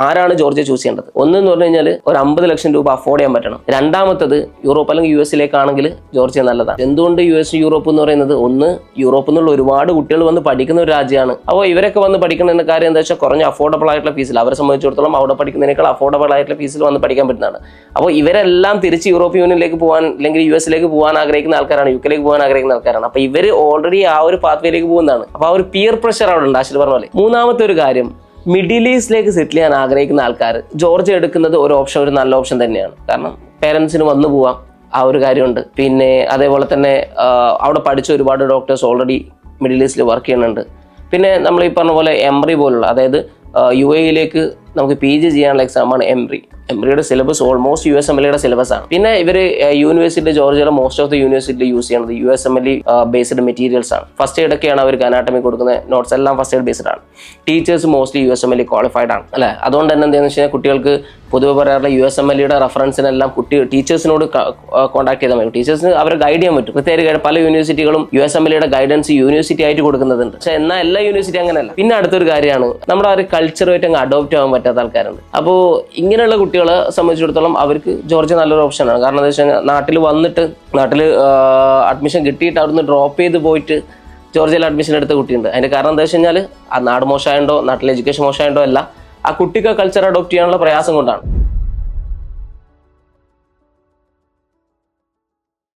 ആരാണ് Georgia choose ചെയ്യേണ്ടത്? ഒന്നെന്ന് പറഞ്ഞു കഴിഞ്ഞാൽ ഒരു 50 ലക്ഷം രൂപ അഫോർഡ് ചെയ്യാൻ പറ്റണം. രണ്ടാമത്തത് യൂറോപ്പ് അല്ലെങ്കിൽ US ജോർജിയ നല്ലതാണ്. എന്തുകൊണ്ട് US യൂറോപ്പ് എന്ന് പറയുന്നത്? ഒന്ന്, യൂറോപ്പിൽ നിന്നുള്ള ഒരുപാട് കുട്ടികൾ വന്ന് പഠിക്കുന്ന ഒരു രാജ്യമാണ്. അപ്പോൾ ഇവരൊക്കെ വന്ന് പഠിക്കുന്ന കാര്യം എന്താ വെച്ചാൽ കുറഞ്ഞ അഫോർഡബിൾ ആയിട്ടുള്ള ഫീസിൽ, അവരെ സംബന്ധിച്ചിടത്തോളം അവിടെ പഠിക്കുന്നതിനേക്കാൾ അഫോർഡബിൾ ആയിട്ടുള്ള ഫീസിൽ വന്ന് പഠിക്കാൻ പറ്റുന്നതാണ്. അപ്പോൾ ഇവരെല്ലാം തിരിച്ച് യൂറോപ്യൻ യൂണിയനിലേക്ക് പോകാൻ അല്ലെങ്കിൽ US പോകാൻ ആഗ്രഹിക്കുന്ന ആൾക്കാരാണ്, UK പോകാൻ ആഗ്രഹിക്കുന്ന ആൾക്കാരാണ്. അപ്പോൾ ഇവർ ഓൾറെഡി ആ ഒരു പാത്വേയിലേക്ക് പോകുന്നതാണ്. അപ്പോൾ ആ ഒരു പിയർ പ്രഷർ അവിടെ ഉണ്ട്, ആശിൽ പറഞ്ഞ പോലെ. മൂന്നാമത്തെ ഒരു കാര്യം, മിഡിൽ ഈസ്റ്റിലേക്ക് സെറ്റിൽ ചെയ്യാൻ ആഗ്രഹിക്കുന്ന ആൾക്കാർ ജോർജിയ എടുക്കുന്നത് ഒരു ഓപ്ഷൻ, ഒരു നല്ല ഓപ്ഷൻ തന്നെയാണ്. കാരണം പേരൻസിന് വന്നു പോവാം, ആ ഒരു കാര്യമുണ്ട്. പിന്നെ അതേപോലെ തന്നെ അവിടെ പഠിച്ച ഒരുപാട് ഡോക്ടേഴ്സ് ഓൾറെഡി മിഡിൽ ഈസ്റ്റിൽ വർക്ക് ചെയ്യുന്നുണ്ട്. പിന്നെ നമ്മൾ ഈ പറഞ്ഞ പോലെ എംബ്രി പോലുള്ള, അതായത് UAE നമുക്ക് PG ചെയ്യാനുള്ള എക്സാമാണ് എംബ്രിയുടെ സിലബസ് ഓൾമോസ്റ്റ് USMLE സിലബസ് ആണ്. പിന്നെ ഇവർ ജോർജിയയിലെ most of the university use ചെയ്യുന്നത് USMLE ബേസ്ഡ് മെറ്റീരിയൽസ് ആണ്. ഫസ്റ്റ് എയ്ഡ് ഒക്കെയാണ് അവർക്ക് അനാട്ടമി കൊടുക്കുന്ന നോട്ട്സ് എല്ലാം ഫസ്റ്റ് എയ്ഡ് ബേസ്ഡ് ആണ്. ടീച്ചേഴ്സ് മോസ്റ്റ്ലി USMLE ക്വാളിഫൈഡ് ആണ് അല്ലേ. അതുകൊണ്ട് തന്നെ എന്താണെന്ന് വെച്ച് കഴിഞ്ഞാൽ കുട്ടികൾക്ക് പൊതുവെ പറയാറുള്ള USMLE റെഫറൻസിനെല്ലാം ടീച്ചേഴ്സിനോട് കോൺടാക്ട് ചെയ്താൽ മതി. ടീച്ചേഴ്സിന് അവരെ ഗൈഡ് ചെയ്യാൻ പറ്റും. പ്രത്യേക പല യൂണിവേഴ്സിറ്റികളും USMLE ഗൈഡൻസ് യൂണിവേഴ്സിറ്റി ആയിട്ട് കൊടുക്കുന്നുണ്ട്. പക്ഷേ എന്നാൽ എല്ലാ യൂണിവേഴ്സിറ്റി അങ്ങനെയല്ല. പിന്നെ അടുത്തൊരു കാര്യമാണ്, നമ്മുടെ ആ ഒരു കൾച്ചറുമായിട്ട് അങ്ങ് അഡോപ്റ്റ് ആവാൻ പറ്റാത്ത ആൾക്കാരുണ്ട്. അപ്പോൾ ഇങ്ങനെയുള്ള കുട്ടികളെ സംബന്ധിച്ചിടത്തോളം അവർക്ക് ജോർജിയ നല്ലൊരു ഓപ്ഷനാണ്. കാരണം എന്താ വെച്ച് കഴിഞ്ഞാൽ നാട്ടിൽ അഡ്മിഷൻ കിട്ടിയിട്ട് അവിടുന്ന് ഡ്രോപ്പ് ചെയ്ത് പോയിട്ട് ജോർജിയയിൽ അഡ്മിഷൻ എടുത്ത കുട്ടിയുണ്ട്. അതിന്റെ കാരണം എന്താ വെച്ച് കഴിഞ്ഞാൽ ആ നാട് മോശമായതുകൊണ്ടോ നാട്ടിലെ എഡ്യൂക്കേഷൻ മോശമായതുകൊണ്ടോ അല്ല, ആ കുട്ടിക്ക് കൾച്ചർ അഡോപ്റ്റ് ചെയ്യാനുള്ള പ്രയാസം കൊണ്ടാണ്.